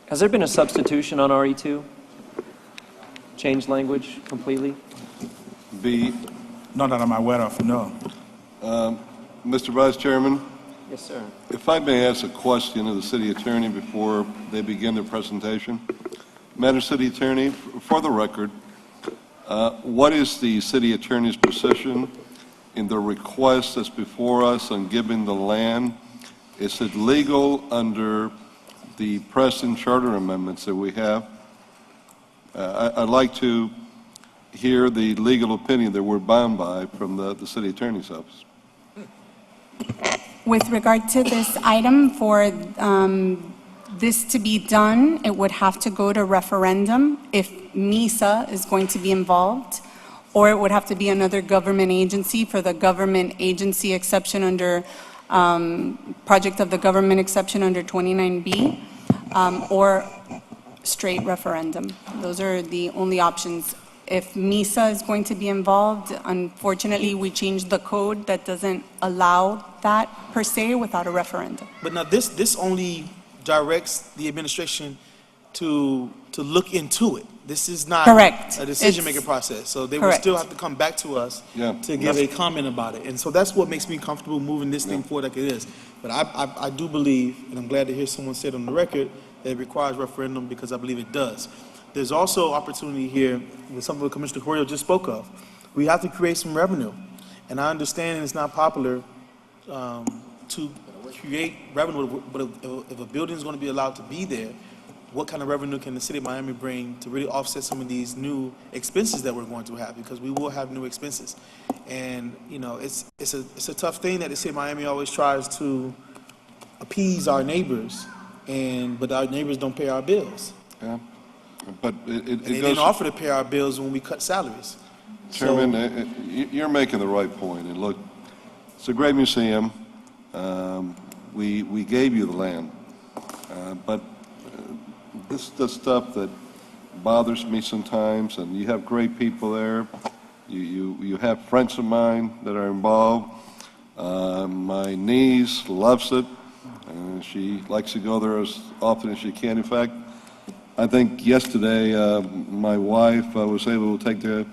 Has there been a substitution on RE2? Change language completely? Not that I'm aware of, no. Mr. Vice Chairman, Yes, sir. if I may ask a question of the city attorney before they begin their presentation. Madam City Attorney, for the record, what is the city attorney's position in the request that's before us on giving the land? Is it legal under the present charter amendments that we have? I'd like to hear the legal opinion that we're bound by from the city attorney's office. With regard to this item, for this to be done, it would have to go to referendum if MISA is going to be involved, or it would have to be another government agency for the government agency exception under project of the government exception under 29B, or straight referendum. Those are the only options. If MISA is going to be involved, unfortunately, we changed the code that doesn't allow that per se without a referendum. But now this only directs the administration to look into it. This is not Correct. a decision-making process. So they will Correct. still have to come back to us to give a comment about it. And so that's what makes me comfortable moving this thing forward like it is. But I do believe, and I'm glad to hear someone say it on the record, that it requires referendum because I believe it does. There's also opportunity here with something that Commissioner Carrillo just spoke of. We have to create some revenue. And I understand it's not popular to create revenue, but if a building is going to be allowed to be there, what kind of revenue can the city of Miami bring to really offset some of these new expenses that we're going to have? Because we will have new expenses. And, you know, it's a tough thing that the city of Miami always tries to appease our neighbors, but our neighbors don't pay our bills. Yeah. But And they didn't offer to pay our bills when we cut salaries. Chairman, you're making the right point. And look, it's a great museum. We gave you the land. But this is the stuff that bothers me sometimes. And you have great people there. You have friends of mine that are involved. My niece loves it. She likes to go there as often as she can. In fact, I think yesterday my wife was able to take the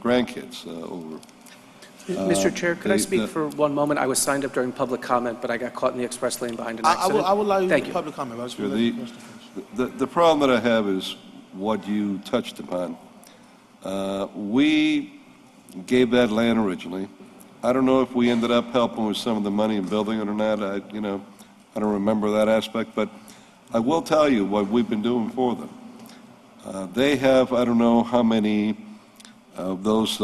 grandkids over. Mr. Chair, could I speak for one moment? I was signed up during public comment, but I got caught in the express lane behind an accident. I will allow you Thank to you. public comment. The problem that I have is what you touched upon. We gave that land originally. I don't know if we ended up helping with some of the money and building it or not. I don't remember that aspect, but I will tell you what we've been doing for them. They have, I don't know how many of those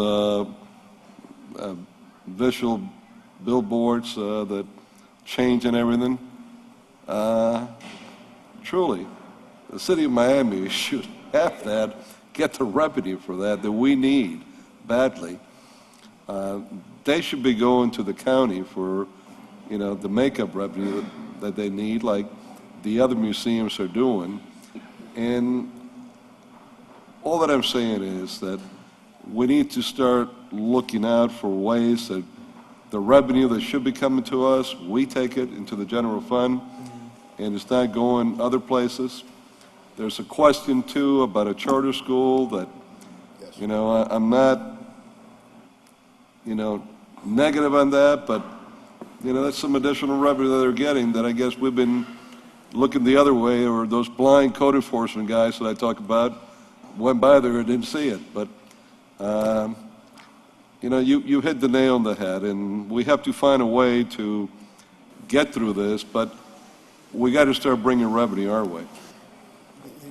visual billboards that change and everything. Truly, the city of Miami should have that, get the revenue for that we need badly. They should be going to the county for, the makeup revenue that they need, like the other museums are doing. And all that I'm saying is that we need to start looking out for ways that the revenue that should be coming to us, we take it into the general fund, and it's not going other places. There's a question, too, about a charter school that, I'm not, negative on that, but, that's some additional revenue that they're getting that I guess we've been looking the other way, or those blind code enforcement guys that I talk about went by there and didn't see it. But, you hit the nail on the head, and we have to find a way to get through this, but we got to start bringing revenue our way.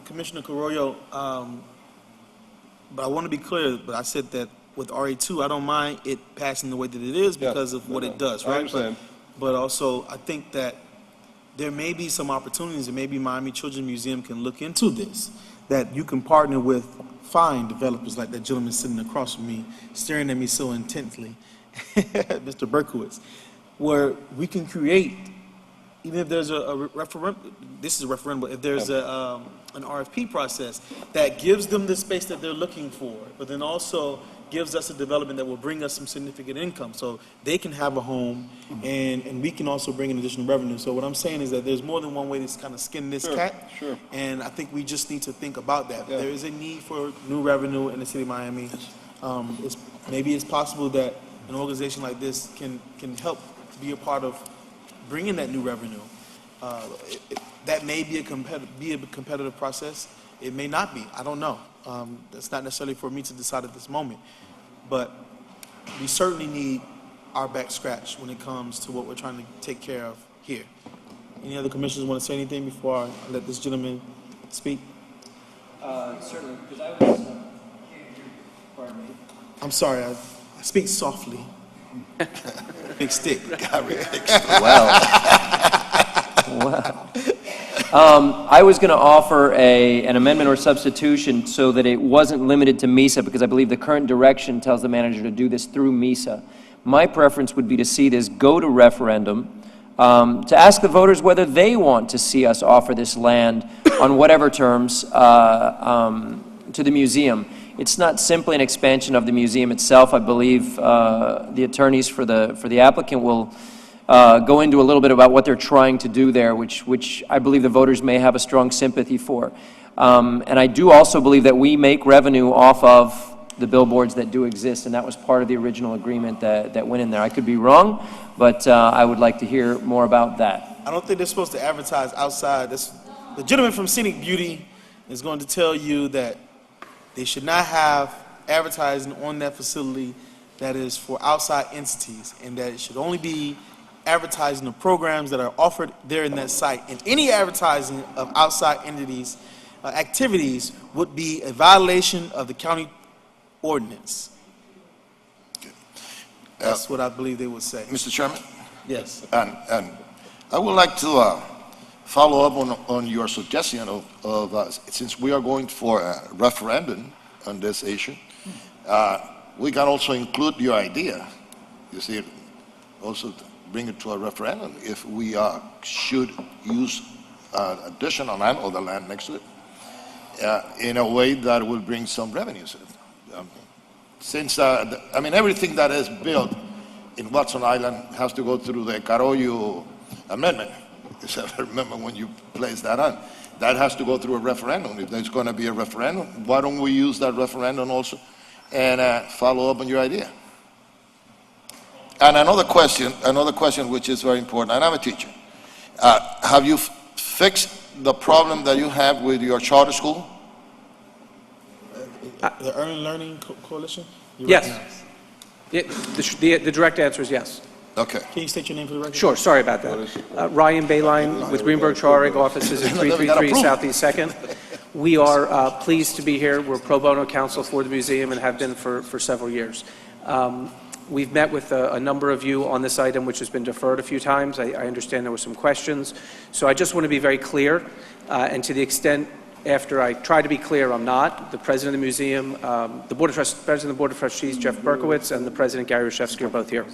Commissioner Carrillo, but I want to be clear, but I said that with RE2, I don't mind it passing the way that it is because of what it does, right? I understand. But also, I think that there may be some opportunities, and maybe Miami Children's Museum can look into this, that you can partner with fine developers like that gentleman sitting across from me, staring at me so intently, Mr. Berkowitz, where we can create, even if there's a referendum, this is a referendum, if there's an RFP process that gives them the space that they're looking for, but then also gives us a development that will bring us some significant income, so they can have a home, and we can also bring in additional revenue. So what I'm saying is that there's more than one way to kind of skin this cat. Sure. And I think we just need to think about that. Yeah. There is a need for new revenue in the city of Miami. Maybe it's possible that an organization like this can help be a part of bringing that new revenue. That may be a competitive process. It may not be. I don't know. That's not necessarily for me to decide at this moment. But we certainly need our back scratched when it comes to what we're trying to take care of here. Any other commissioners want to say anything before I let this gentleman speak? Certainly, because I was, pardon me. I'm sorry, I speak softly. Big stick. I was going to offer an amendment or substitution so that it wasn't limited to MISA, because I believe the current direction tells the manager to do this through MISA. My preference would be to see this go to referendum, to ask the voters whether they want to see us offer this land on whatever terms to the museum. It's not simply an expansion of the museum itself. I believe the attorneys for the applicant will go into a little bit about what they're trying to do there, which I believe the voters may have a strong sympathy for. And I do also believe that we make revenue off of the billboards that do exist, and that was part of the original agreement that went in there. I could be wrong, but I would like to hear more about that. I don't think they're supposed to advertise outside. The gentleman from Scenic Beauty is going to tell you that they should not have advertising on that facility that is for outside entities, and that it should only be advertising the programs that are offered there in that site. And any advertising of outside entities, activities, would be a violation of the county ordinance. That's what I believe they would say. Mr. Chairman, Yes. and I would like to follow up on your suggestion of since we are going for a referendum on this issue, we can also include your idea. You see, also bring it to a referendum if we should use additional land or the land next to it in a way that will bring some revenues. Since, I mean, everything that is built in Watson Island has to go through the Carollo Amendment. I remember when you placed that on. That has to go through a referendum. If there's going to be a referendum, why don't we use that referendum also and follow up on your idea? And another question which is very important, and I'm a teacher. Have you fixed the problem that you have with your charter school? The Early Learning Coalition? You Yes. recognize? The direct answer is yes. Okay. Can you state your name for the record? Sure, sorry about that. Ryan Bayline with Greenberg Charig, offices at 333 Southeast 2nd. We are pleased to be here. We're pro bono counsel for the museum and have been for several years. We've met with a number of you on this item, which has been deferred a few times. I understand there were some questions. So I just want to be very clear, and to the extent after I try to be clear, I'm not. The president of the museum, president of the Board of Trustees, Jeff Berkowitz, and the president, Gary Reshevsky, are both here.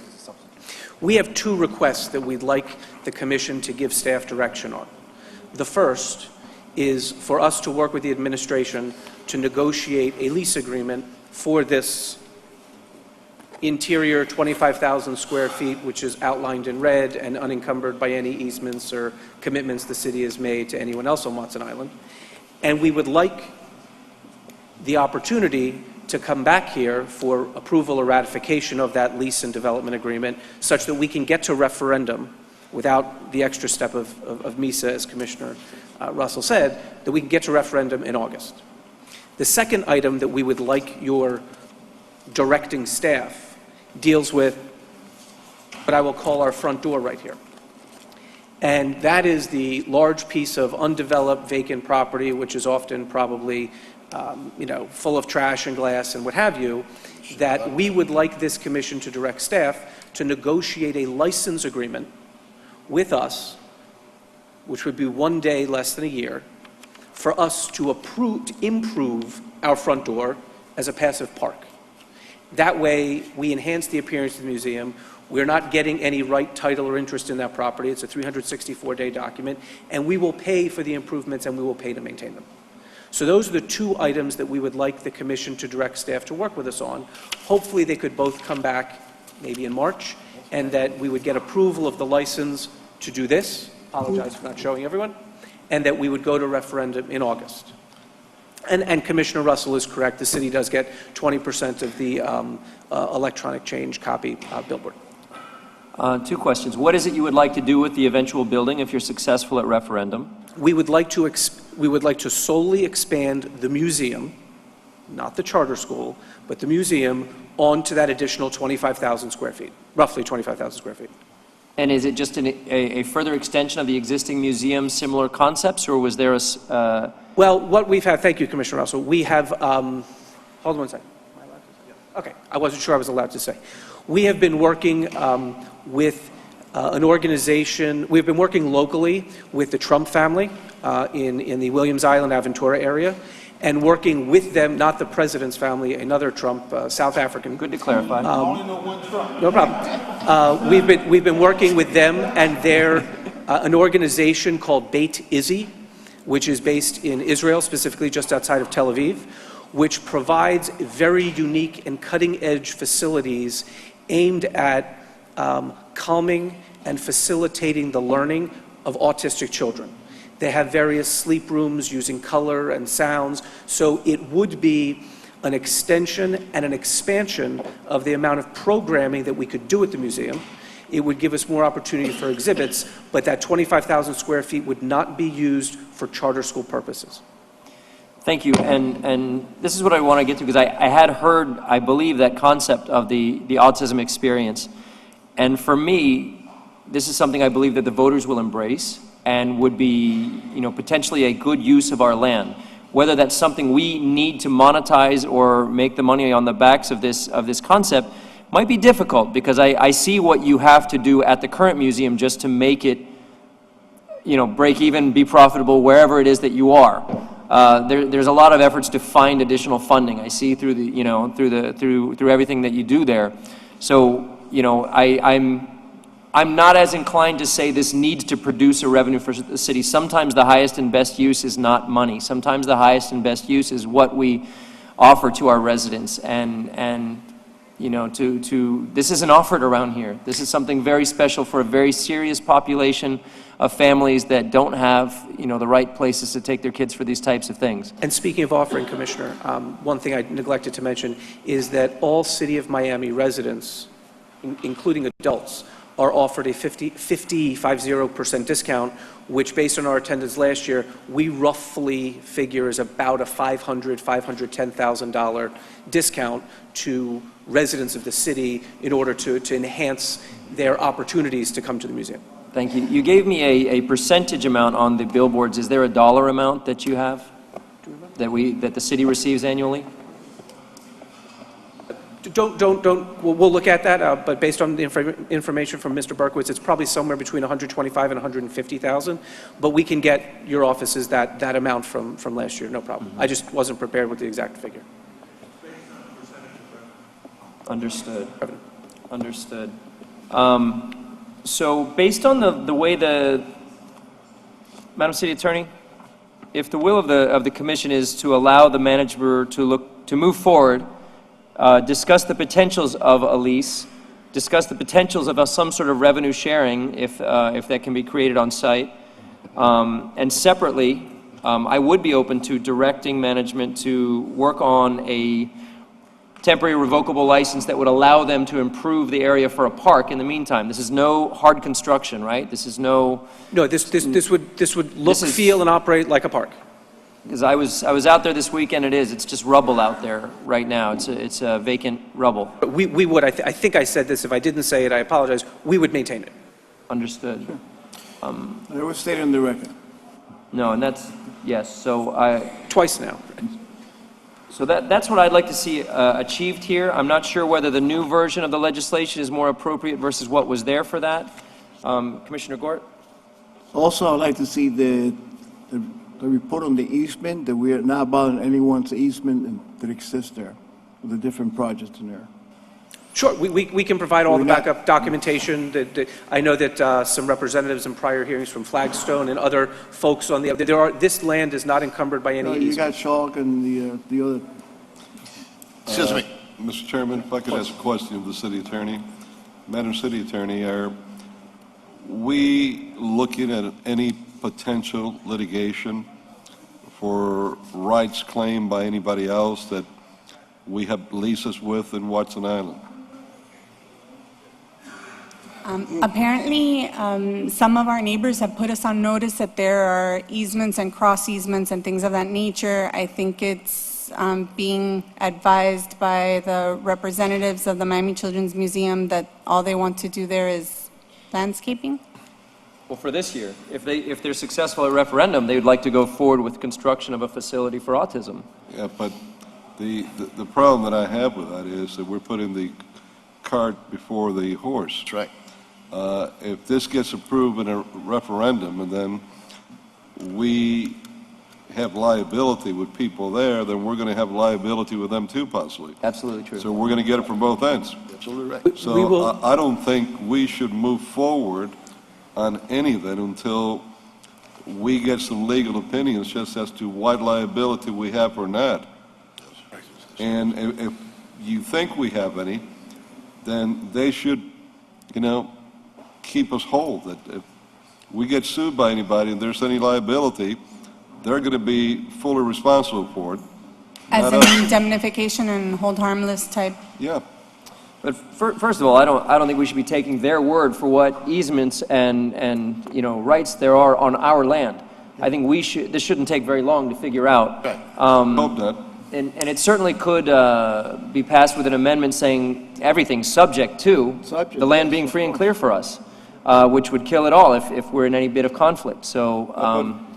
We have two requests that we'd like the commission to give staff direction on. The first is for us to work with the administration to negotiate a lease agreement for this interior 25,000 square feet, which is outlined in red and unencumbered by any easements or commitments the city has made to anyone else on Watson Island. And we would like the opportunity to come back here for approval or ratification of that lease and development agreement such that we can get to referendum without the extra step of MISA, as Commissioner Russell said, that we can get to referendum in August. The second item that we would like your directing staff deals with what I will call our front door right here. And that is the large piece of undeveloped vacant property, which is often probably full of trash and glass and what have you, that we would like this commission to direct staff to negotiate a license agreement with us, which would be 1 day less than a year, for us to improve our front door as a passive park. That way, we enhance the appearance of the museum. We're not getting any right, title, or interest in that property. It's a 364-day document, and we will pay for the improvements and we will pay to maintain them. So those are the two items that we would like the commission to direct staff to work with us on. Hopefully, they could both come back maybe in March, and that we would get approval of the license to do this. Apologize for not showing everyone. And that we would go to referendum in August. And Commissioner Russell is correct. The city does get 20% of the electronic change copy billboard. Two questions. What is it you would like to do with the eventual building if you're successful at referendum? We would like to solely expand the museum, not the charter school, but the museum onto that additional 25,000 square feet, roughly 25,000 square feet. And is it just a further extension of the existing museum, similar concepts, or was there a... Well, what we've had, thank you, Commissioner Russell, we have, hold on one second. Am I allowed to say? Yeah. Okay, I wasn't sure I was allowed to say. We have been working with an organization, we've been working locally with the Trump family in the Williams Island, Aventura area, and working with them, not the president's family, another Trump, South African. Good to clarify. No problem. We've been working with them, and they're an organization called Beit Izzy, which is based in Israel, specifically just outside of Tel Aviv, which provides very unique and cutting-edge facilities aimed at calming and facilitating the learning of autistic children. They have various sleep rooms using color and sounds, so it would be an extension and an expansion of the amount of programming that we could do at the museum. It would give us more opportunity for exhibits, but that 25,000 square feet would not be used for charter school purposes. Thank you. And this is what I want to get to, because I had heard, I believe, that concept of the autism experience. And for me, this is something I believe that the voters will embrace and would be, potentially a good use of our land. Whether that's something we need to monetize or make the money on the backs of this concept might be difficult, because I see what you have to do at the current museum just to make it, break even, be profitable wherever it is that you are. There's a lot of efforts to find additional funding. I see through the through everything that you do there. So I'm not as inclined to say this needs to produce a revenue for the city. Sometimes the highest and best use is not money. Sometimes the highest and best use is what we offer to our residents. And this isn't offered around here. This is something very special for a very serious population of families that don't have, the right places to take their kids for these types of things. And speaking of offering, Commissioner, one thing I neglected to mention is that all City of Miami residents, including adults, are offered a 50% discount, which, based on our attendance last year, we roughly figure is about a $510,000 discount to residents of the city in order to enhance their opportunities to come to the museum. Thank you. You gave me a percentage amount on the billboards. Is there a dollar amount that you have that the city receives annually? We'll look at that, but based on the information from Mr. Berkowitz, it's probably somewhere between 125 and 150,000, but we can get your offices that amount from last year, no problem. I just wasn't prepared with the exact figure. Understood. Understood. So based on the way Madam City Attorney, if the will of the commission is to allow the manager to move forward, discuss the potentials of a lease, discuss the potentials of some sort of revenue sharing if that can be created on site, and separately, I would be open to directing management to work on a temporary revocable license that would allow them to improve the area for a park in the meantime. This is no hard construction, right? This is no... No, this would look, feel, and operate like a park. Because I was out there this weekend. It's just rubble out there right now. It's a vacant rubble. But we would, I think I said this, if I didn't say it, I apologize, we would maintain it. Understood. It was stated in the record. No, and that's, yes, so Twice now. So that's what I'd like to see achieved here. I'm not sure whether the new version of the legislation is more appropriate versus what was there for that. Commissioner Gort? Also, I'd like to see the report on the easement, that we are not bothering anyone's easement that exists there, with the different projects in there. Sure, we can provide all the We're not- backup documentation. I know that some representatives in prior hearings from Flagstone and other folks on this land is not encumbered by any You easement. got Chalk and the other. Excuse me. Mr. Chairman, if I could ask a question of the city attorney. Madam City Attorney, are we looking at any potential litigation for rights claimed by anybody else that we have leases with in Watson Island? Apparently, some of our neighbors have put us on notice that there are easements and cross easements and things of that nature. I think it's being advised by the representatives of the Miami Children's Museum that all they want to do there is landscaping. Well, for this year, if they're successful at referendum, they would like to go forward with construction of a facility for autism. Yeah, but the problem that I have with that is that we're putting the cart before the horse. That's right. If this gets approved in a referendum and then we have liability with people there, then we're going to have liability with them too, possibly. Absolutely true. So we're going to get it from both ends. Absolutely right. We So will- I don't think we should move forward on any of that until we get some legal opinions just as to what liability we have or not. And if you think we have any, then they should, keep us whole. That if we get sued by anybody and there's any liability, they're going to be fully responsible for it. As Not an us. indemnification and hold harmless type. Yeah. But first of all, I don't think we should be taking their word for what easements and rights there are on our land. I think this shouldn't take very long to figure out. Hope not. And it certainly could be passed with an amendment saying everything subject to Subject, the land being free and clear for us, which would kill it all if we're in any bit of conflict. So,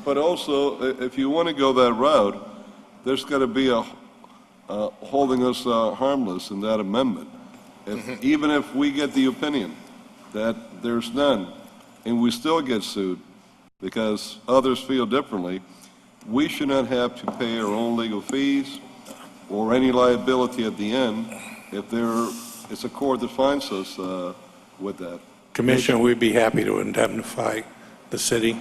But also, if you want to go that route, there's got to be a holding us harmless in that amendment. Even if we get the opinion that there's none, and we still get sued because others feel differently, we should not have to pay our own legal fees or any liability at the end if it's a court that finds us with that. Commissioner, we'd be happy to indemnify the city.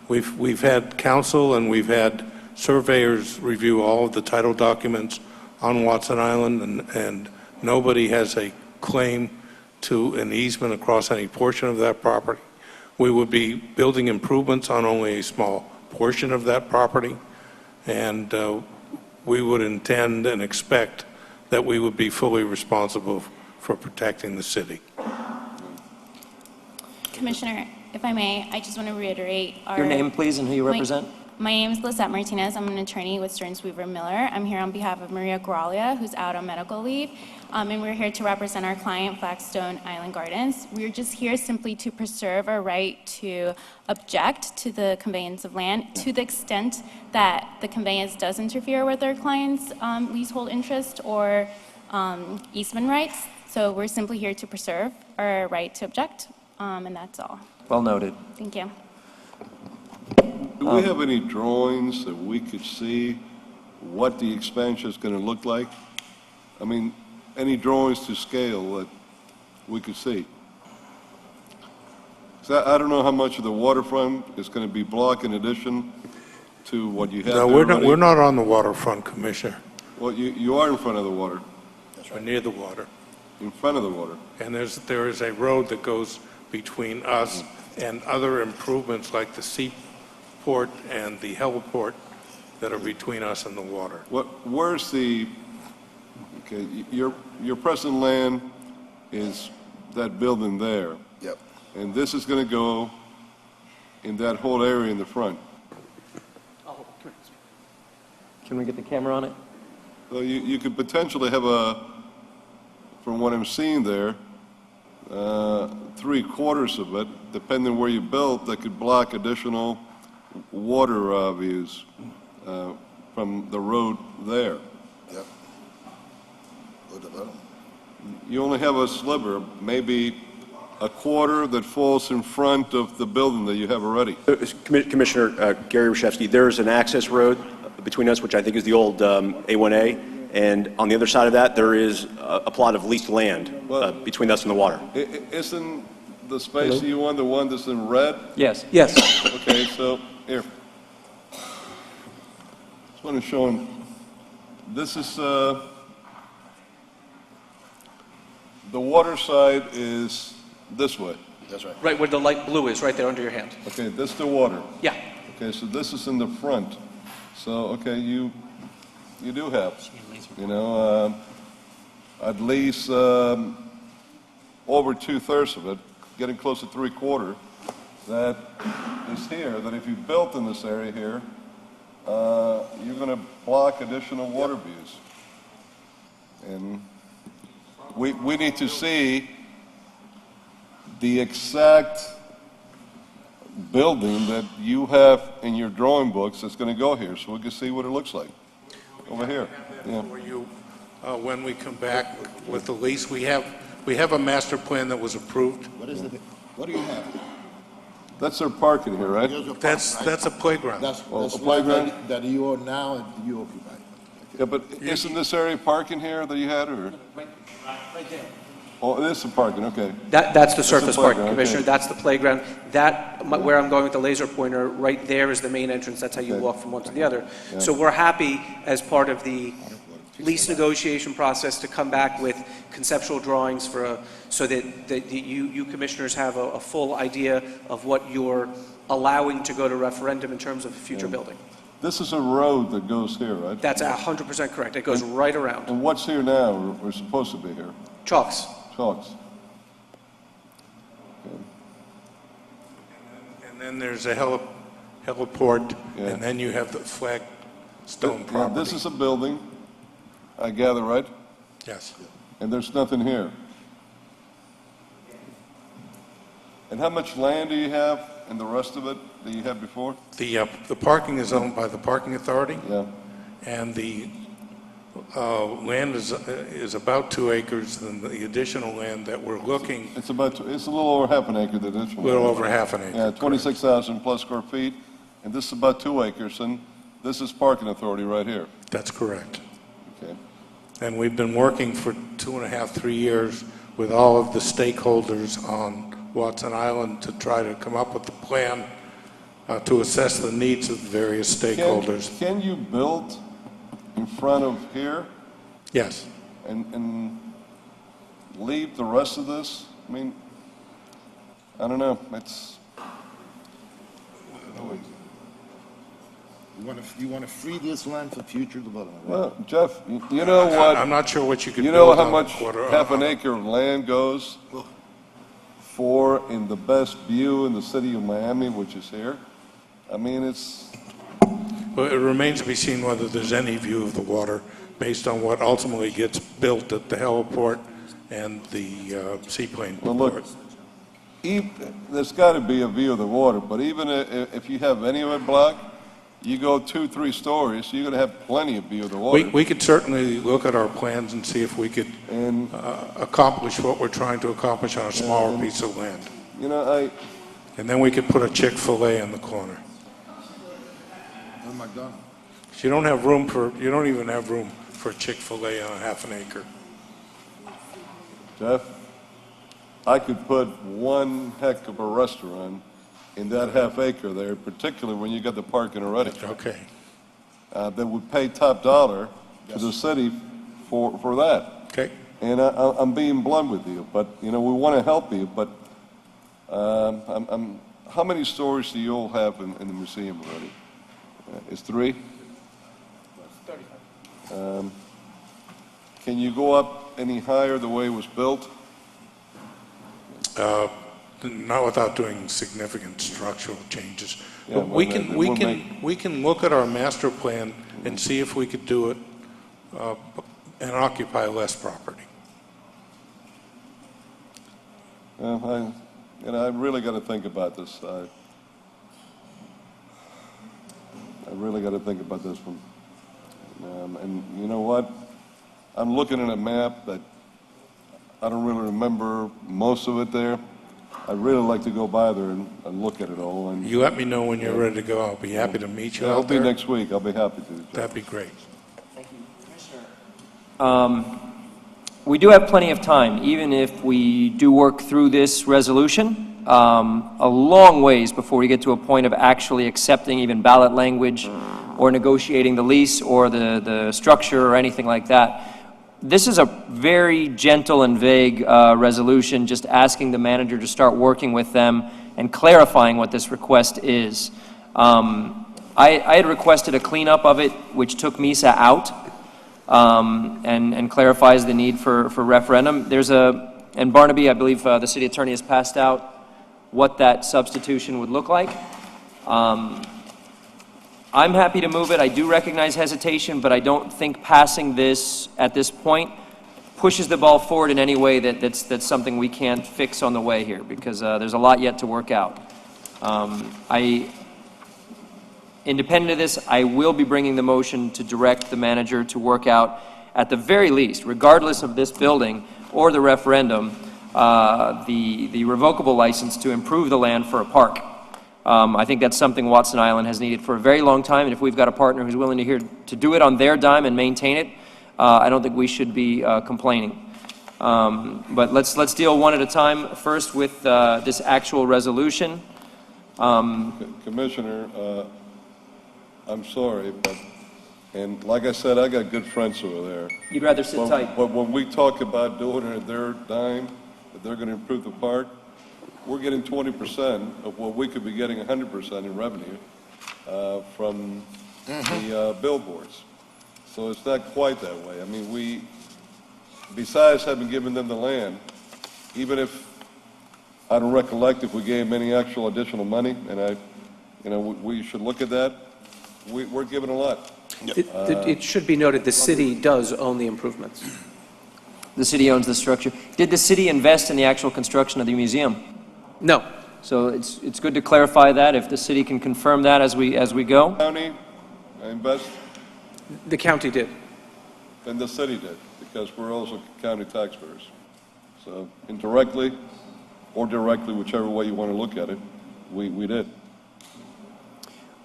We've had counsel and we've had surveyors review all of the title documents on Watson Island, and nobody has a claim to an easement across any portion of that property. We would be building improvements on only a small portion of that property, and we would intend and expect that we would be fully responsible for protecting the city. Commissioner, if I may, I just want to reiterate our... your name, please, and who you represent? My name is Lisette Martinez. I'm an attorney with Stearns Weaver Miller. I'm here on behalf of Maria Coralia, who's out on medical leave, and we're here to represent our client, Flagstone Island Gardens. We're just here simply to preserve our right to object to the conveyance of land to the extent that the conveyance does interfere with our client's leasehold interest or easement rights. So we're simply here to preserve our right to object, and that's all. Well noted. Thank you. Do we have any drawings that we could see what the expansion is going to look like? I mean, any drawings to scale that we could see? So I don't know how much of the waterfront is going to be blocked in addition to what you have No, there we're not, already. we're not on the waterfront, Commissioner. Well, you are in front of the water, We're near the water. in front of the water. And there is a road that goes between us and other improvements like the seaport and the heliport that are between us and the water. Where's the, okay, your present land is that building there. Yep. And this is going to go in that whole area in the front. Can we get the camera on it? So you could potentially have from what I'm seeing there, 3/4 of it, depending where you build, that could block additional water views from the road there. Yep. Good development. You only have a sliver, maybe a quarter that falls in front of the building that you have already. Commissioner Gary Reshevsky, there's an access road between us, which I think is the old A1A, And on the other side of that, there is a plot of leased land between us and the water. Isn't the space you want the one that's in red? Yes. Yes. Okay, so here. This one is showing, this is, the water side is this way. That's right. Right where the light blue is, right there under your hand. Okay, this is the water. Yeah. Okay, so this is in the front. So, okay, you do have, at least over 2/3 of it, getting close to 3/4, that is here, that if you built in this area here, you're going to block additional water views. And we need to see the exact building that you have in your drawing books that's going to go here, so we can see what it looks like over here. Yeah. For you, when we come back with the lease, we have a master plan that was approved. What do you have? That's their parking here, right? Here's your park, That's right? a playground. That's a land playground? that you are now, you occupy. Yeah, but isn't this area parking here that you had, or? Right there. Oh, it is some parking, okay. That's the surface parking, playground, Commissioner. okay. That's the playground. Where I'm going with the laser pointer, right there is the main entrance. That's how you Okay. walk from one to the other. So we're happy, as part of the lease negotiation process, to come back with conceptual drawings so that you commissioners have a full idea of what you're allowing to go to referendum in terms of a future building. This is a road that goes here, right? That's 100% correct. It goes right around. And what's here now, or supposed to be here? Chalks. Chalks. And then there's a heliport, Yeah. and then you have the flagstone Yeah, property. this is a building, I gather, right? Yes. And there's nothing here. And how much land do you have and the rest of it that you had before? The parking is owned by the parking authority, Yeah. and the land is about 2 acres, and the additional land that we're looking, It's a little over half an acre, that is. a little over half an acre. Yeah, 26,000 plus square feet, and this is about 2 acres, and this is parking authority right here. That's correct. Okay. And we've been working for 2.5, 3 years with all of the stakeholders on Watson Island to try to come up with a plan to assess the needs of the various stakeholders. Can you build in front of here Yes. and leave the rest of this? I mean, I don't know, it's, You want to free this land for future development, right? well, Jeff, you know what? I'm not sure what you could You build know how on much a quarter. half an acre of land goes for in the best view in the city of Miami, which is here? I mean, it's, Well, it remains to be seen whether there's any view of the water based on what ultimately gets built at the heliport and the seaplane well, look, port. there's got to be a view of the water, but even if you have any of it blocked, you go 2, 3 stories, you're going to have plenty of view of the water. We could certainly look at our plans and see if we could And, accomplish what we're trying to accomplish on a smaller piece of land. you know, And then we could put a Chick-fil-A in the corner. Oh, McDonald's. You don't even have room for a Chick-fil-A on a half an acre. Jeff, I could put one heck of a restaurant in that half acre there, particularly when you got the parking already. Okay. That would pay top dollar to the city for that. Okay. And I'm being blunt with you, but, we want to help you, but how many stories do you all have in the museum already? It's 3? 35. Can you go up any higher the way it was built? Not without doing significant structural changes. Yeah, But we well, can, it we will can, make- we can look at our master plan and see if we could do it and occupy less property. I really got to think about this. I really got to think about this one. And you know what? I'm looking at a map that I don't really remember most of it there. I'd really like to go by there and look at it all. And You let me know when you're ready to go. I'll be happy to meet you I'll out be there. next week. I'll be happy to. That'd be great. Thank you. Commissioner, We do have plenty of time, even if we do work through this resolution, a long ways before we get to a point of actually accepting even ballot language or negotiating the lease or the structure or anything like that. This is a very gentle and vague resolution, just asking the manager to start working with them and clarifying what this request is. I had requested a cleanup of it, which took MISA out, and clarifies the need for referendum. And Barnaby, I believe the city attorney has passed out what that substitution would look like. I'm happy to move it. I do recognize hesitation, but I don't think passing this at this point pushes the ball forward in any way that's something we can't fix on the way here, because there's a lot yet to work out. Independent of this, I will be bringing the motion to direct the manager to work out, at the very least, regardless of this building or the referendum, the revocable license to improve the land for a park. I think that's something Watson Island has needed for a very long time, and if we've got a partner who's willing to do it on their dime and maintain it, I don't think we should be complaining. But let's deal one at a time. First with this actual resolution. Commissioner, I'm sorry, and like I said, I got good friends over there. You'd rather sit tight. But when we talk about doing it at their dime, that they're going to improve the park, we're getting 20% of what we could be getting 100% in revenue from the billboards. So it's not quite that way. I mean, besides having given them the land, even if, I don't recollect if we gave them any actual additional money, and we should look at that, we're giving a lot. It should be noted, the city does own the improvements. The city owns the structure. Did the city invest in the actual construction of the museum? No. So it's good to clarify that, if the city can confirm that as we go. County invest, The county did. and the city did, because we're also county taxpayers. So indirectly or directly, whichever way you want to look at it, we did.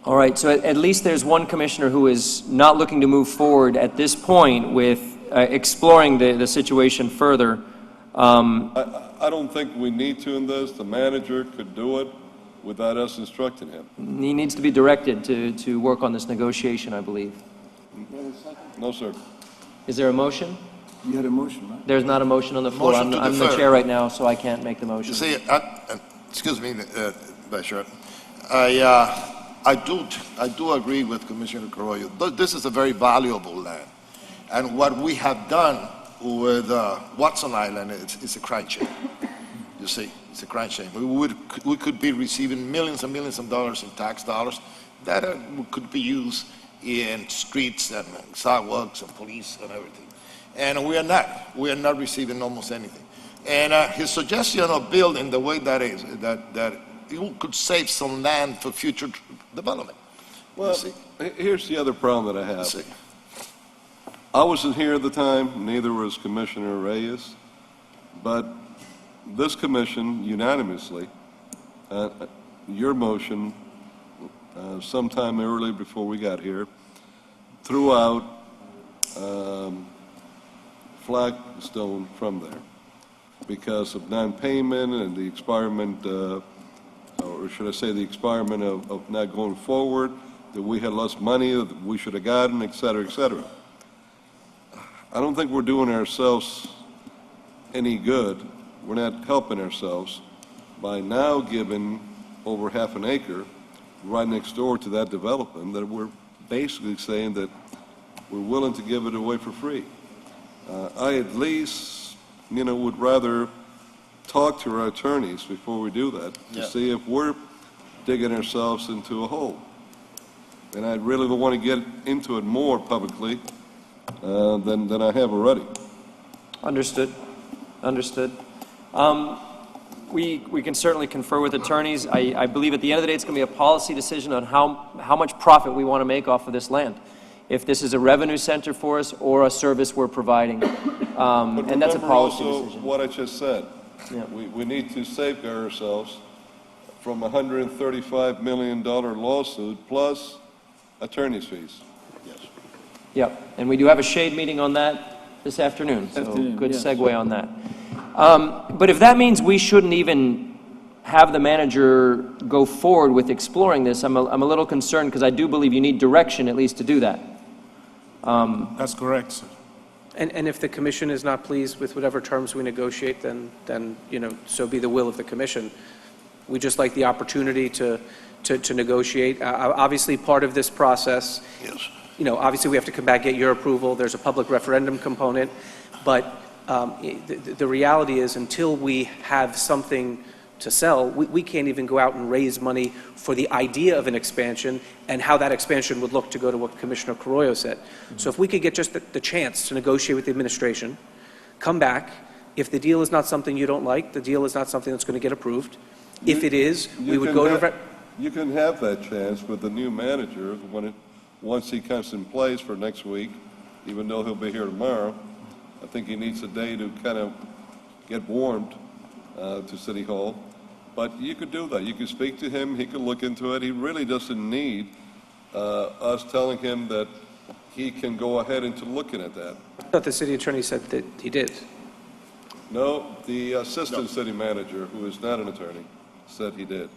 All right, so at least there's one commissioner who is not looking to move forward at this point with exploring the situation further. I don't think we need to in this. The manager could do it without us instructing him. He needs to be directed to work on this negotiation, I believe. No, sir. Is there a motion? You had a motion, right? There's not a motion on the floor. Motion to I'm the defer. chair right now, so I can't make the motion. You see, excuse me, Vice I do agree with Commissioner Carollo. This is a very valuable land. And what we have done with Watson Island is a crime shame. You see, it's a crime shame. We could be receiving millions and millions of dollars in tax dollars that could be used in streets and sidewalks and police and everything. And we are not receiving almost anything. And his suggestion of building the way that is, that you could save some land for future development. Well, here's the other problem that I have. I wasn't here at the time, neither was Commissioner Reyes, but this commission unanimously, your motion, sometime early before we got here, threw out Flagstone from there because of non-payment and the experiment, or should I say the experiment of not going forward, that we had lost money that we should have gotten, et cetera, et cetera. I don't think we're doing ourselves any good. We're not helping ourselves by now giving over half an acre right next door to that development, that we're basically saying that we're willing to give it away for free. I at least, would rather talk to our attorneys before we do that to see if we're digging ourselves into a hole. And I really don't want to get into it more publicly than I have already. Understood. Understood. We can certainly confer with attorneys. I believe at the end of the day, it's going to be a policy decision on how much profit we want to make off of this land. If this is a revenue center for us or a service we're providing. And that's a policy also decision. what I just said. Yeah. We need to safeguard ourselves from a $135 million lawsuit plus attorney's fees. Yes. Yep, and we do have a shade meeting on that This afternoon, so Afternoon, good yes. segue on that. But if that means we shouldn't even have the manager go forward with exploring this, I'm a little concerned, because I do believe you need direction at least to do that. That's correct, sir. And if the commission is not pleased with whatever terms we negotiate, then, you know, so be the will of the commission. We just like the opportunity to negotiate. Obviously, part of this process, Yes. you know, obviously we have to come back, get your approval. There's a public referendum component. But the reality is, until we have something to sell, we can't even go out and raise money for the idea of an expansion and how that expansion would look, to go to what Commissioner Carollo said. So if we could get just the chance to negotiate with the administration, come back. If the deal is not something you don't like, the deal is not something that's going to get approved. If it is, we would go to... You can have that chance with the new manager once he comes in place for next week, even though he'll be here tomorrow. I think he needs a day to kind of get warmed to City Hall. But you could do that. You could speak to him. He could look into it. He really doesn't need us telling him that he can go ahead into looking at that. I thought the city attorney said that he did. No, the assistant city manager, who is not an attorney, said he did.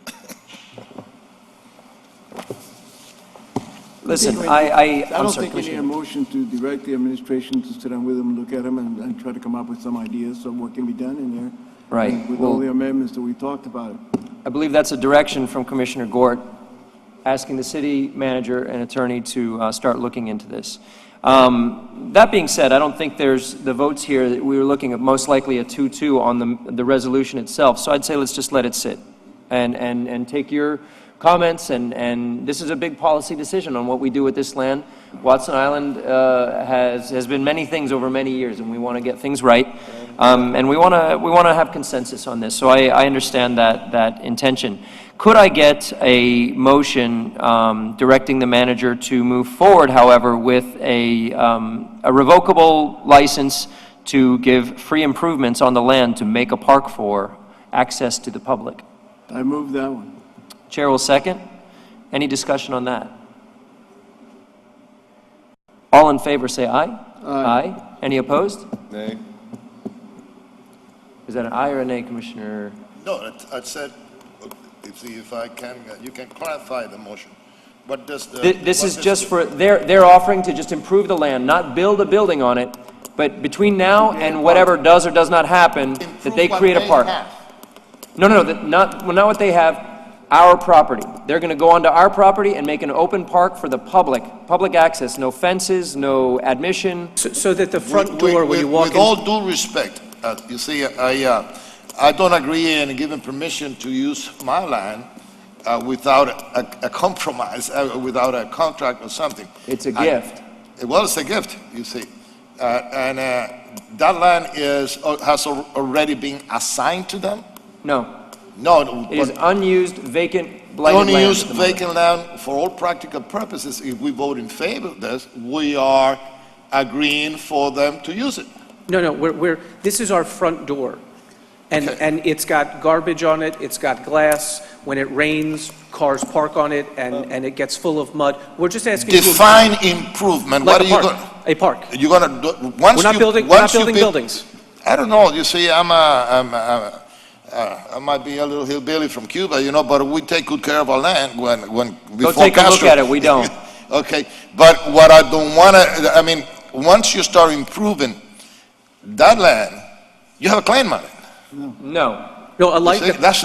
Listen, I I'm don't sorry, think we need a Commissioner. motion to direct the administration to sit down with them, look at them, and try to come up with some ideas of what can be done in there. Right. And with Well- all the amendments that we talked about. I believe that's a direction from Commissioner Gort, asking the city manager and attorney to start looking into this. That being said, I don't think there's the votes here. We were looking at most likely a 2-2 on the resolution itself. So I'd say let's just let it sit and take your comments. And this is a big policy decision on what we do with this land. Watson Island has been many things over many years, and we want to get things right. And we want to have consensus on this. So I understand that intention. Could I get a motion directing the manager to move forward, however, with a revocable license to give free improvements on the land to make a park for access to the public? I move that one. Chair will second. Any discussion on that? All in favor say aye. Aye. Any opposed? Nay? Is that an aye or a nay, Commissioner? No, I said, if I can, you can clarify the motion. What does the... This is just for, they're offering to just improve the land, not build a building on it, but between now and whatever does or does not happen, that they create a park. No, not what they have, our property. They're going to go onto our property and make an open park for the public access, no fences, no admission. So that the front door, when you walk With in... all due respect, you see, I don't agree in giving permission to use my land without a compromise, without a contract or something. It's a gift. Well, it's a gift, you see. And that land has already been assigned to them? No. No. It is unused, vacant, blighted land. Unused at the moment. vacant land for all practical purposes. If we vote in favor of this, we are agreeing for them to use it. No, this is our front door. And it's got garbage on it, it's got glass. When it rains, cars park on it, and it gets full of mud. We're just asking... Define improvement. Like What are you going... a park. You're going to do... Once We're not building buildings. I don't know. You see, I might be a little hillbilly from Cuba, but we take good care of our land when Go take a look at it, we don't. Okay, but what I don't want to, once you start improving that land, you have a claim on it. No. No, You see, that's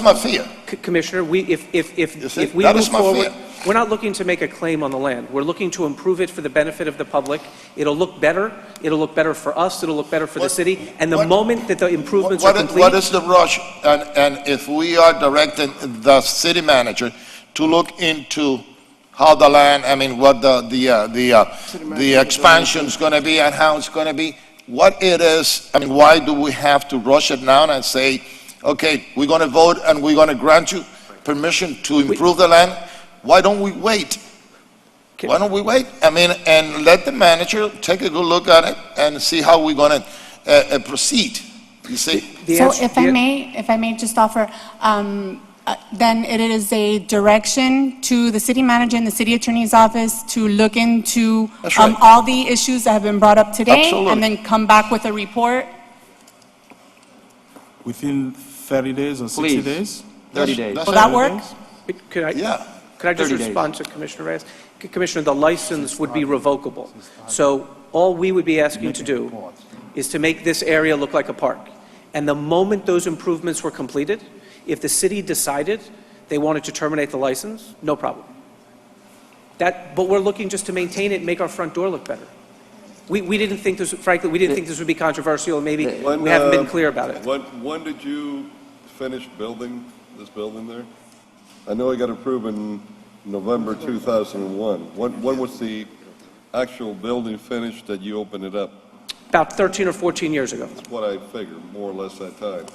my fear. Commissioner, if see, we that move is my forward, fear. we're not looking to make a claim on the land. We're looking to improve it for the benefit of the public. It'll look better. It'll look better for us. It'll look better for the city. And the moment that the improvements are complete... What is the rush? And if we are directing the city manager to look into how the land, what the expansion's going to be and how it's going to be, what it is, why do we have to rush it now and say, okay, we're going to vote and we're going to grant you permission to improve the land? Why don't we wait? Why don't we wait? And let the manager take a good look at it and see how we're going to proceed. You see? So if I may just offer, then it is a direction to the city manager and the city attorney's office to look into That's right. all the issues that have been brought up today. Absolutely. And then come back with a report. Within 30 days or 60 Please. days? 30 days. That's Will that it. work? Could I? Yeah. Could I just 30 days. respond to Commissioner Reyes? Commissioner, the license would be revocable. So all we would be asking to do is to make this area look like a park. And the moment those improvements were completed, if the city decided they wanted to terminate the license, no problem. But we're looking just to maintain it and make our front door look better. We didn't think this, frankly, we didn't think this would be controversial, and maybe we haven't been clear about it. When did you finish building this building there? I know it got approved in November 2001. When was the actual building finished that you opened it up? About 13 or 14 years ago. That's what I figured, more or less that time.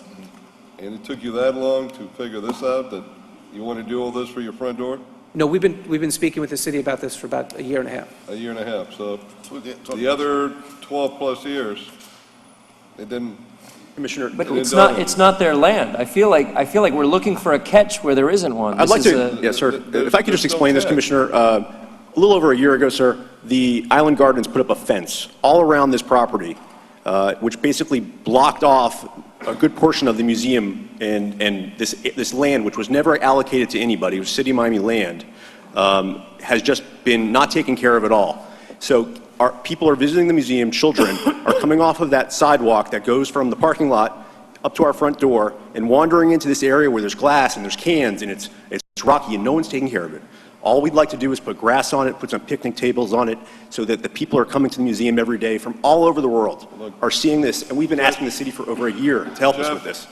And it took you that long to figure this out, that you want to do all this for your front door? No, we've been speaking with the city about this for about a year and a half. A year and a half, so To the other 12-plus years, it didn't... Commissioner, But it's not their land. I feel like we're looking for a catch where there isn't one. I'd like This to, is a- yes, sir. If I could just there's no explain this, check. Commissioner. A little over a year ago, sir, the Island Gardens put up a fence all around this property, which basically blocked off a good portion of the museum and this land, which was never allocated to anybody, it was City of Miami land, has just been not taken care of at all. So people are visiting the museum, children are coming off of that sidewalk that goes from the parking lot up to our front door and wandering into this area where there's glass and there's cans and it's rocky and no one's taking care of it. All we'd like to do is put grass on it, put some picnic tables on it, so that the people who are coming to the museum every day from all over the world are seeing this, and we've been asking the city for over a year to help us with this.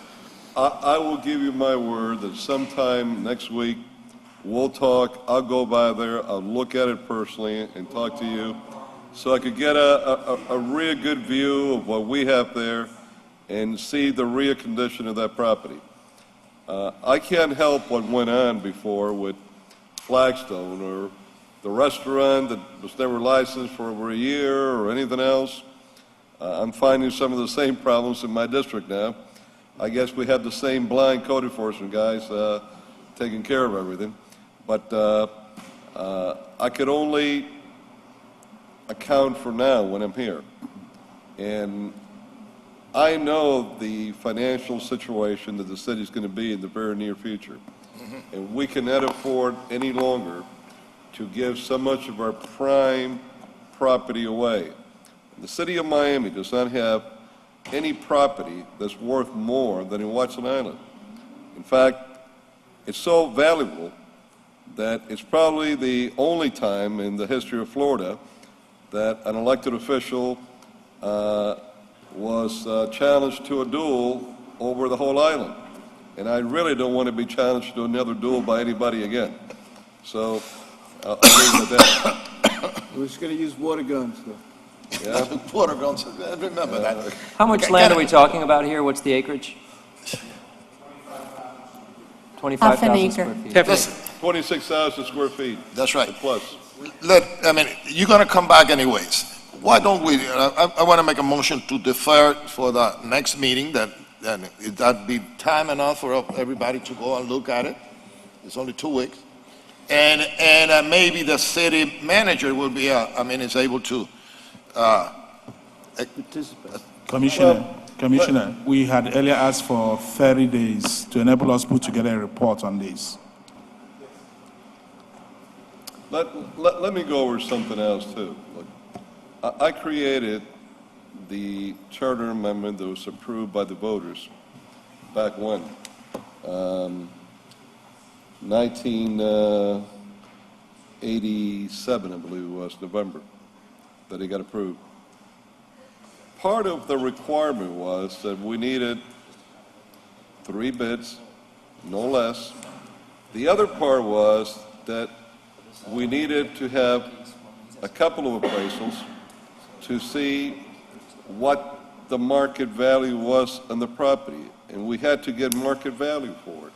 I will give you my word that sometime next week, we'll talk, I'll go by there, I'll look at it personally and talk to you, so I could get a real good view of what we have there and see the real condition of that property. I can't help what went on before with Flagstone or the restaurant that was never licensed for over a year or anything else. I'm finding some of the same problems in my district now. I guess we have the same blind code enforcement guys taking care of everything. But I could only account for now when I'm here. And I know the financial situation that the city's going to be in the very near future. And we cannot afford any longer to give so much of our prime property away. The city of Miami does not have any property that's worth more than in Watson Island. In fact, it's so valuable that it's probably the only time in the history of Florida that an elected official was challenged to a duel over the whole island. And I really don't want to be challenged to another duel by anybody again. So I'll leave it at that. We're just going to use water guns, though. Yeah? Water guns, remember that. How much land are we talking about here? What's the acreage? 25,000 acre. square feet. Listen, 26,000 square feet. that's right. Plus. You're gonna come back anyways. Why don't we, I wanna make a motion to defer for the next meeting, that'd be time enough for everybody to go and look at it. It's only 2 weeks. And maybe the city manager will be, is able to, Commissioner, we had earlier asked for 30 days to enable us to put together a report on this. Let me go over something else too. Look, I created the charter amendment that was approved by the voters back when, 1987, I believe it was, November, that it got approved. Part of the requirement was that we needed 3 bids, no less. The other part was that we needed to have a couple of appraisals to see what the market value was on the property, and we had to get market value for it.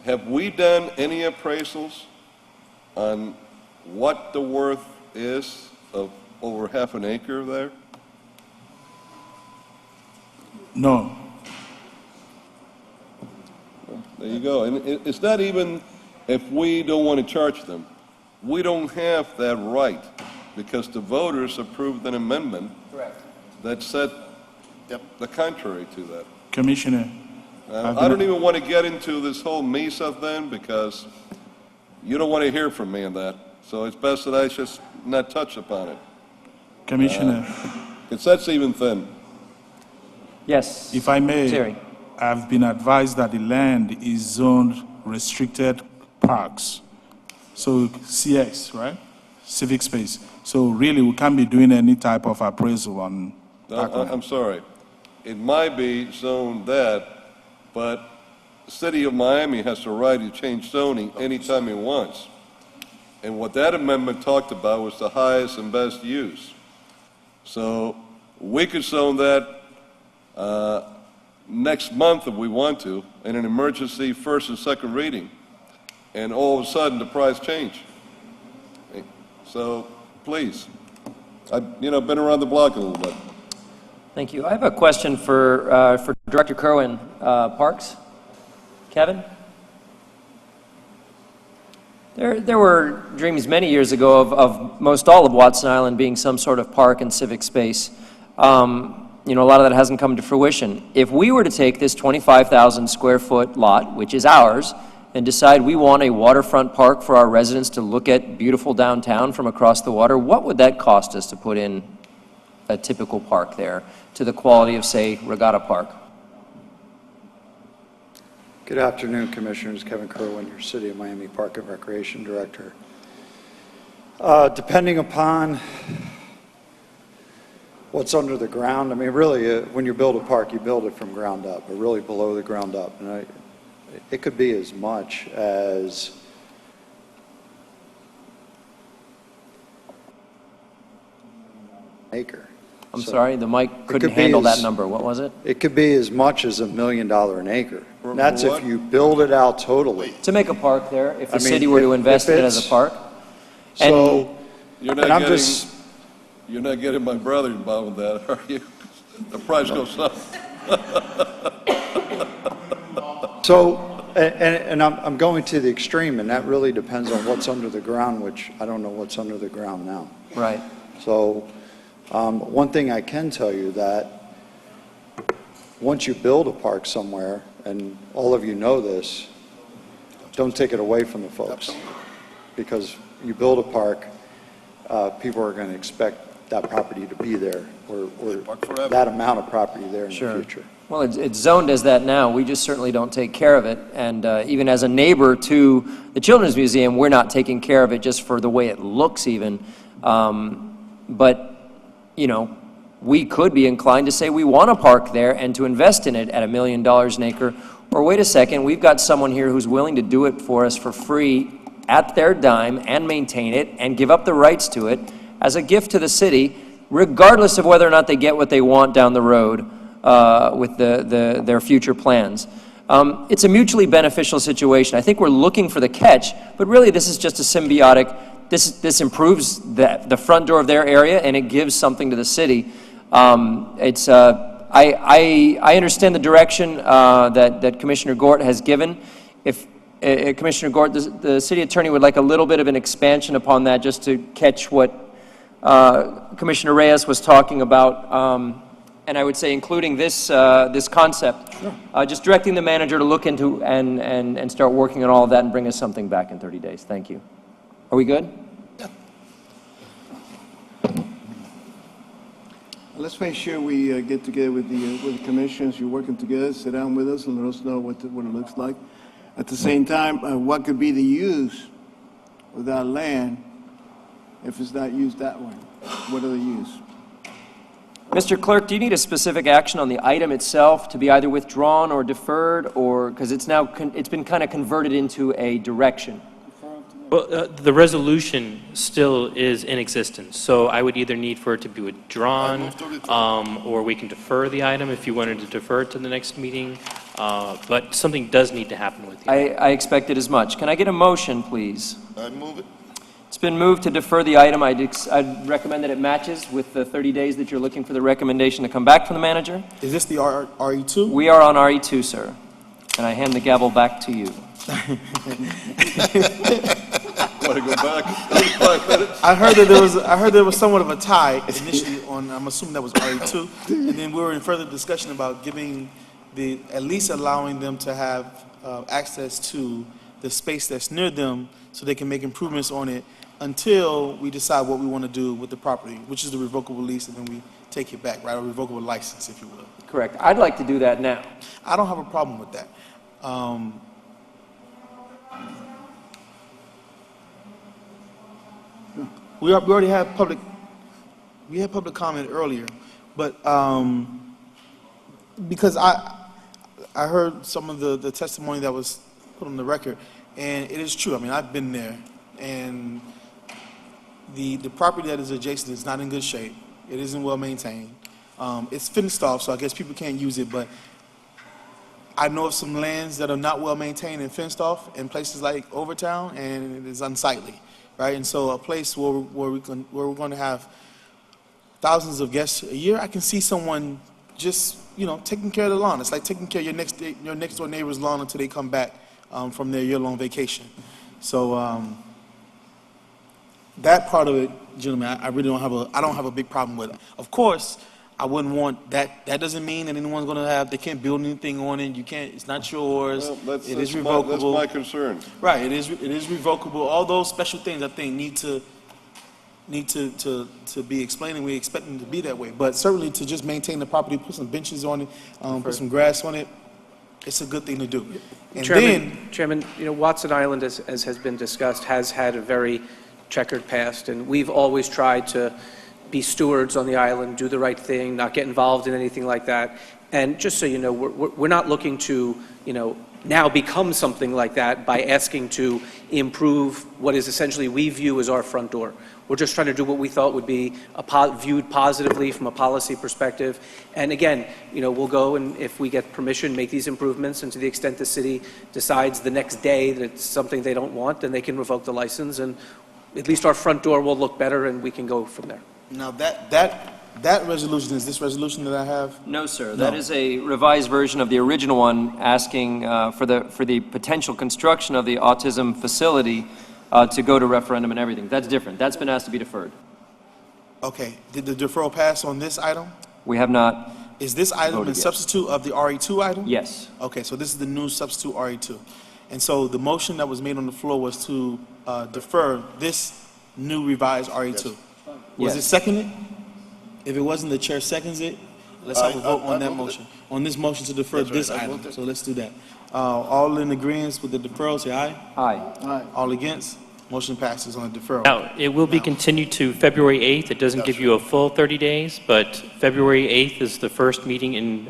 Have we done any appraisals on what the worth is of over half an acre there? No. There you go. And it's not even if we don't want to charge them. We don't have that right because the voters approved an amendment that said the contrary to that. Commissioner, I don't even want to get into this whole MESA thing because you don't want to hear from me on that. So it's best that I just not touch upon it. Commissioner, Because that's even thin. Yes. if I may, Terry. I've been advised that the land is zoned restricted parks. So CX, right? Civic space. So really, we can't be doing any type of appraisal on parkland. I'm sorry. It might be zoned that, but the city of Miami has the right to change zoning anytime it wants. And what that amendment talked about was the highest and best use. So we could zone that next month if we want to, in an emergency first and second reading. And all of a sudden, the price change. So please, I've been around the block a little bit. Thank you. I have a question for Director Kerwin. Parks? Kevin? There were dreams many years ago of most all of Watson Island being some sort of park and civic space. A lot of that hasn't come to fruition. If we were to take this 25,000 square foot lot, which is ours, and decide we want a waterfront park for our residents to look at beautiful downtown from across the water, what would that cost us to put in a typical park there to the quality of, say, Regatta Park? Good afternoon, Commissioners. Kevin Kerwin, your City of Miami Park and Recreation Director. Depending upon what's under the ground, I mean, really, when you build a park, you build it from ground up, or really below the ground up. And it could be as much as an acre. I'm sorry, the mic couldn't handle that number. What was it? It could be as much as $1 million an acre. For That's what? if you build it out totally. To make a park there, if the I mean, city were to if invest in it as it's- a park? So, You're and I'm just, You're not getting my brother involved with that, are you? The price goes up. so, and I'm going to the extreme, and that really depends on what's under the ground, which I don't know what's under the ground now. Right. So, one thing I can tell you that once you build a park somewhere, and all of you know this, don't take it away from the folks. Because you build a park, people are going to expect that property to be there, or that amount of property there in the future. Well, it's zoned as that now. We just certainly don't take care of it. And even as a neighbor to the Children's Museum, we're not taking care of it just for the way it looks even. But, we could be inclined to say we want a park there and to invest in it at $1 million an acre. Or wait a second, we've got someone here who's willing to do it for us for free at their dime and maintain it and give up the rights to it as a gift to the city, regardless of whether or not they get what they want down the road with their future plans. It's a mutually beneficial situation. I think we're looking for the catch, but really this is just a symbiotic. This improves the front door of their area and it gives something to the city. I understand the direction that Commissioner Gort has given. If Commissioner Gort, the city attorney would like a little bit of an expansion upon that just to catch what Commissioner Reyes was talking about. And I would say including this concept, just directing the manager to look into and start working on all of that and bring us something back in 30 days. Thank you. Are we good? Yeah. Let's make sure we get together with the commissioners. You're working together. Sit down with us and let us know what it looks like. At the same time, what could be the use of that land if it's not used that way? What are the use? Mr. Clerk, do you need a specific action on the item itself to be either withdrawn or deferred, or because it's been kind of converted into a direction? Well, the resolution still is in existence, so I would either need for it to be withdrawn, or we can defer the item if you wanted to defer it to the next meeting, but something does need to happen with it. I expected as much. Can I get a motion, please? I move it. It's been moved to defer the item. I'd recommend that it matches with the 30 days that you're looking for the recommendation to come back from the manager. Is this the RE2? We are on RE2, sir. And I hand the gavel back to you. Want to go back 5 minutes? I heard there was somewhat of a tie initially on, I'm assuming that was RE2, and then we were in further discussion about giving at least allowing them to have access to the space that's near them so they can make improvements on it until we decide what we want to do with the property, which is the revocable lease, and then we take it back, right, a revocable license, if you will. Correct. I'd like to do that now. I don't have a problem with that. We already had public comment earlier, but because I heard some of the testimony that was put on the record, and it is true. I mean, I've been there, and the property that is adjacent is not in good shape. It isn't well maintained. It's fenced off, so I guess people can't use it, but I know of some lands that are not well maintained and fenced off in places like Overtown, and it is unsightly, right? And so a place where we're going to have thousands of guests a year, I can see someone just, taking care of the lawn. It's like taking care of your next door neighbor's lawn until they come back from their year-long vacation. So that part of it, gentlemen, I really don't have a big problem with it. Of course, I wouldn't want that. That doesn't mean that anyone's going to they can't build anything on it. You can't. It's not yours. Well, it is revocable. That's my concern. Right. It is revocable. All those special things I think need to be explained, and we expect them to be that way. But certainly to just maintain the property, put some benches on it, put some grass on it, it's a good thing to do. And Chairman, Watson Island, as has been discussed, has had a very checkered past, and we've always tried to be stewards on the island, do the right thing, not get involved in anything like that. And just so you know, we're not looking to, now become something like that by asking to improve what is essentially we view as our front door. We're just trying to do what we thought would be viewed positively from a policy perspective. And again, we'll go and, if we get permission, make these improvements. And to the extent the city decides the next day that it's something they don't want, then they can revoke the license. And at least our front door will look better, and we can go from there. Now that resolution is this resolution that I have? No, sir. That is a revised version of the original one asking for the potential construction of the autism facility to go to referendum and everything. That's different. That's been asked to be deferred. Okay. Did the deferral pass on this item? We have not. Is this item a substitute of the RE2 item? Yes. Okay, so this is the new substitute RE2. And so the motion that was made on the floor was to defer this new revised RE2. Yes. Was it seconded? If it wasn't, the chair seconds it. Let's have a vote on that motion. On this motion to defer this item. So let's do that. All in agreement with the deferral, say aye. Aye. All against? Motion passes on the deferral. Now, it will be continued to February 8th. It doesn't give you a full 30 days, but February 8th is the first meeting in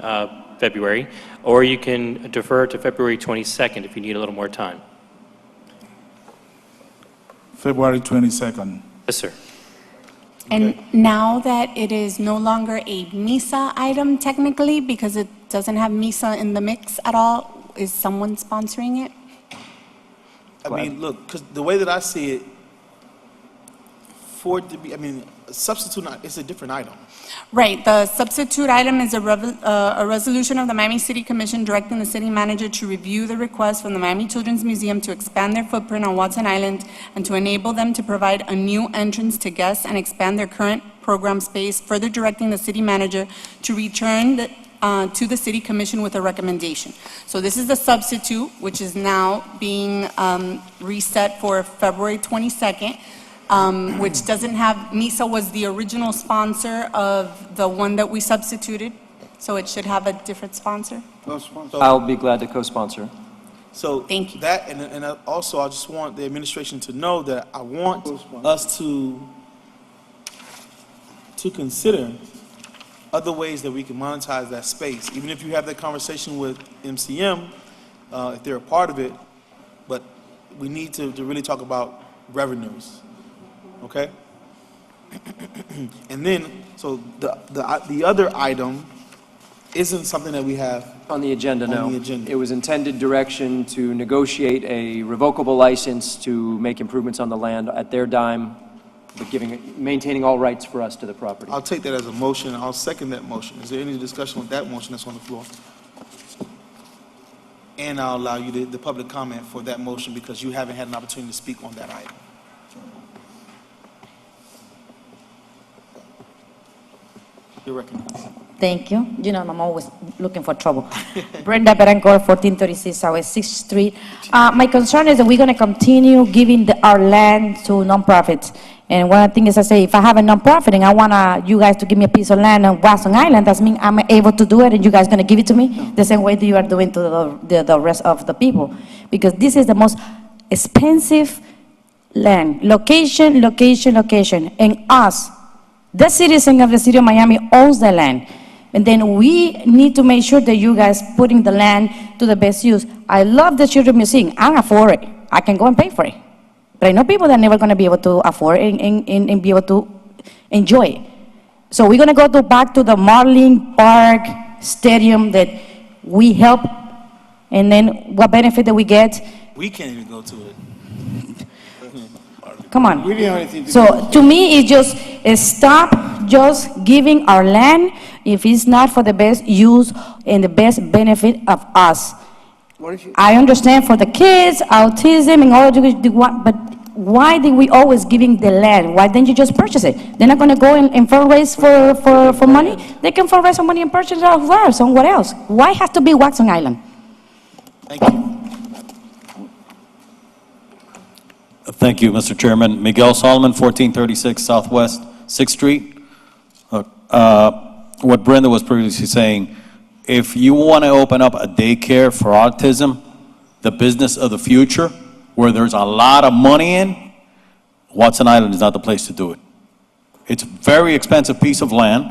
February, or you can defer to February 22nd if you need a little more time. February 22nd. Yes, sir. And now that it is no longer a MISA item technically, because it doesn't have MISA in the mix at all, is someone sponsoring it? I mean, look, because the way that I see it, for it to be, substitute, it's a different item. Right, the substitute item is a resolution of the Miami City Commission directing the city manager to review the request from the Miami Children's Museum to expand their footprint on Watson Island and to enable them to provide a new entrance to guests and expand their current program space, further directing the city manager to return to the city commission with a recommendation. So this is the substitute, which is now being reset for February 22nd. Which doesn't have, MISA was the original sponsor of the one that we substituted, so it should have a different sponsor. I'll be glad to co-sponsor. So Thank you. that, and also I just want the administration to know that I want us to consider other ways that we can monetize that space, even if you have that conversation with MCM, if they're a part of it, but we need to really talk about revenues. Okay? And then, so the other item isn't something that we have On the agenda, no. on the agenda. It was intended direction to negotiate a revocable license to make improvements on the land at their dime, but maintaining all rights for us to the property. I'll take that as a motion. I'll second that motion. Is there any discussion with that motion that's on the floor? and I'll allow you the public comment for that motion because you haven't had an opportunity to speak on that item. You're recognized. Thank you. You know, I'm always looking for trouble. Brenda Betancourt, 1436 Southwest 6th Street. My concern is that we're going to continue giving our land to nonprofits. And one of the things I say, if I have a nonprofit and I want you guys to give me a piece of land on Watson Island, that means I'm able to do it and you guys going to give it to me the same way that you are doing to the rest of the people. Because this is the most expensive land. Location, location, location. And us, the citizen of the city of Miami owns the land. And then we need to make sure that you guys putting the land to the best use. I love the Children's Museum. I can afford it. I can go and pay for it. But I know people that are never going to be able to afford it and be able to enjoy it. So we're going to go back to the Marlin Park Stadium that we help, and then what benefit that we get? We can't even go to it. Come on. We didn't have anything to do So to me, it's just stop just giving our land if it's not for the best use and the best benefit of us. I understand for the kids, autism, and all of the want, but why did we always giving the land? Why didn't you just purchase it? They're not going to go and fundraise for money. They can fundraise for money and purchase it elsewhere, somewhere else. Why has to be Watson Island? Thank you. Thank you, Mr. Chairman. Miguel Solomon, 1436 Southwest 6th Street. What Brenda was previously saying, if you want to open up a daycare for autism, the business of the future, where there's a lot of money in, Watson Island is not the place to do it. It's a very expensive piece of land.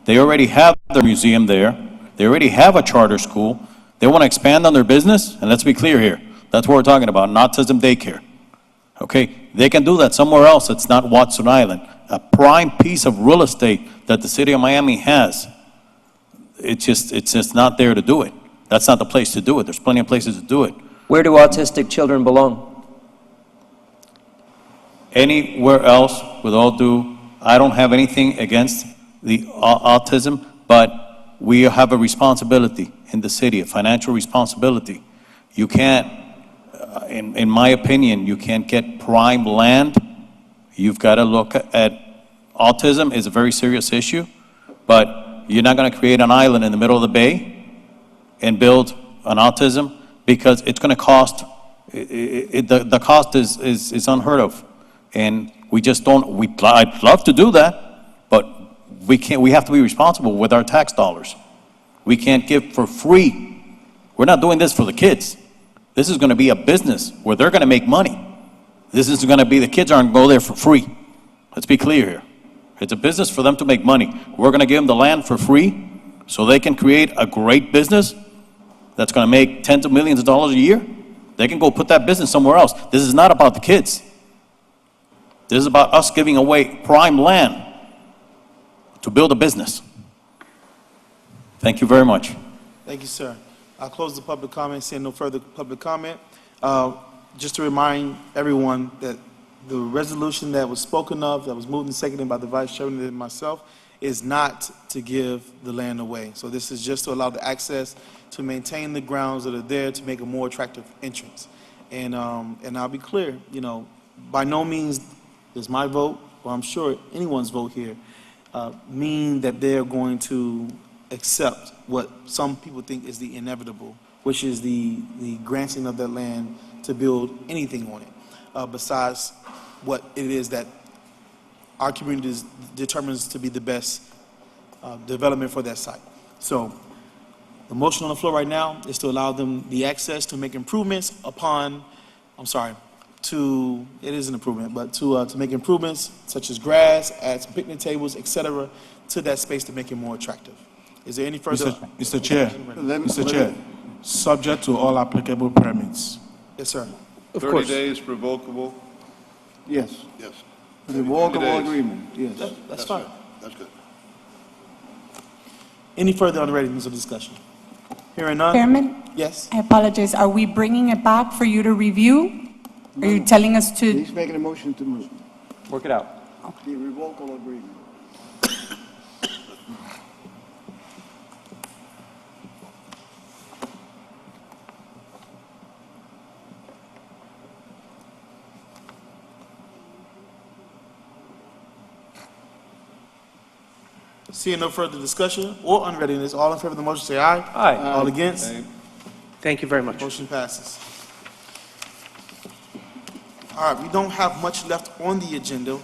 They already have their museum there. They already have a charter school. They want to expand on their business, and let's be clear here. That's what we're talking about, an autism daycare. Okay, they can do that somewhere else. It's not Watson Island. A prime piece of real estate that the city of Miami has. It's just not there to do it. That's not the place to do it. There's plenty of places to do it. Where do autistic children belong? Anywhere else, with all due, I don't have anything against the autism, but we have a responsibility in the city, a financial responsibility. You can't, in my opinion, you can't get prime land. You've got to look at, autism is a very serious issue, but you're not going to create an island in the middle of the bay and build an autism, because it's going to cost, the cost is unheard of. And we just don't, I'd love to do that, but we can't, we have to be responsible with our tax dollars. We can't give for free. We're not doing this for the kids. This is going to be a business where they're going to make money. This is going to be, the kids aren't going to go there for free. Let's be clear here. It's a business for them to make money. We're going to give them the land for free so they can create a great business that's going to make tens of millions of dollars a year. They can go put that business somewhere else. This is not about the kids. This is about us giving away prime land to build a business. Thank you very much. Thank you, sir. I'll close the public comment, seeing no further public comment. Just to remind everyone that the resolution that was spoken of, that was moved and seconded by the Vice Chairman and myself, is not to give the land away. So this is just to allow the access to maintain the grounds that are there to make a more attractive entrance. And I'll be clear, you know, by no means does my vote, or I'm sure anyone's vote here, mean that they're going to accept what some people think is the inevitable, which is the granting of that land to build anything on it, besides what it is that our community determines to be the best development for that site. So the motion on the floor right now is to allow them the access to make improvements upon, it is an improvement, but to make improvements such as grass, add some picnic tables, etc., to that space to make it more attractive. Is there any further? Mr. Chair, subject to all applicable permits. Yes, sir. 30 days revocable? Yes. Yes. Revocable agreement, yes. That's fine. That's good. Any further on the readiness of discussion? Hearing none? Chairman? Yes? I apologize. Are we bringing it back for you to review? Are you telling us to? He's making a motion to move. Work it out. The revocable agreement. Seeing no further discussion or unreadiness, all in favor of the motion say aye. Aye. All against? Thank you very much. Motion passes. All right, we don't have much left on the agenda.